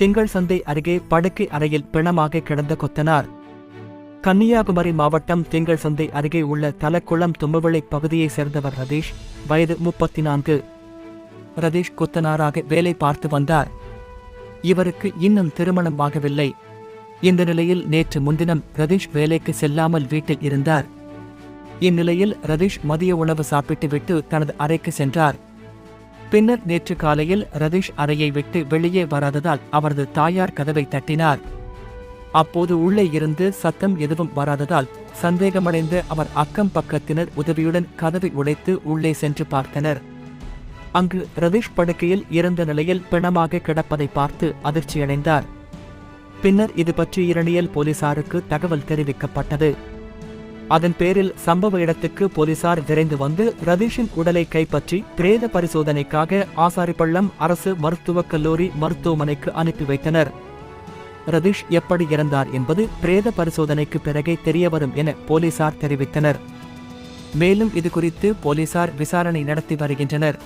திங்கள் சந்தை அருகே படுக்கை அறையில் பிணமாக கிடந்த கொத்தனார். கன்னியாகுமரி மாவட்டம் திங்கள் சந்தை அருகே உள்ள தலக்குளம் தும்பவிளை பகுதியைச் சேர்ந்தவர் ரதீஷ். வயது 34. ரதீஷ் கொத்தனாராக வேலை பார்த்து வந்தார். இவருக்கு இன்னும் திருமணமாகவில்லை. இந்த நிலையில் நேற்று முன்தினம் ரதீஷ் வேலைக்கு செல்லாமல் வீட்டில் இருந்தார். இந்நிலையில் ரதீஷ் மதிய உணவு சாப்பிட்டுவிட்டு தனது அறைக்கு சென்றார். பின்னர் நேற்று காலையில் ரதீஷ் அறையை விட்டு வெளியே வராததால் அவரது தாயார் கதவை தட்டினார். அப்போது உள்ளே இருந்து சத்தம் எதுவும் வராததால் சந்தேகமடைந்த அவர் அக்கம் பக்கத்தினர் உதவியுடன் கதவை உடைத்து உள்ளே சென்று பார்த்தனர். அங்கு ரதீஷ் படுக்கையில் இறந்த நிலையில் பிணமாக கிடப்பதை பார்த்து அதிர்ச்சியடைந்தார். பின்னர் இது பற்றி இரணியல் போலீசாருக்கு தகவல் தெரிவிக்கப்பட்டது. அதன் பேரில் சம்பவ இடத்துக்கு போலீசார் விரைந்து வந்து ரதீஷின் உடலை கைப்பற்றி பிரேத பரிசோதனைக்காக ஆசாரிப்பள்ளம் அரசு மருத்துவக் கல்லூரி மருத்துவமனைக்கு அனுப்பி வைத்தனர். ரதீஷ் எப்படி இறந்தார் என்பது பிரேத பரிசோதனைக்கு பிறகே தெரியவரும் என போலீசார் தெரிவித்தனர். மேலும் இதுகுறித்து போலீசார் விசாரணை நடத்தி வருகின்றனர்.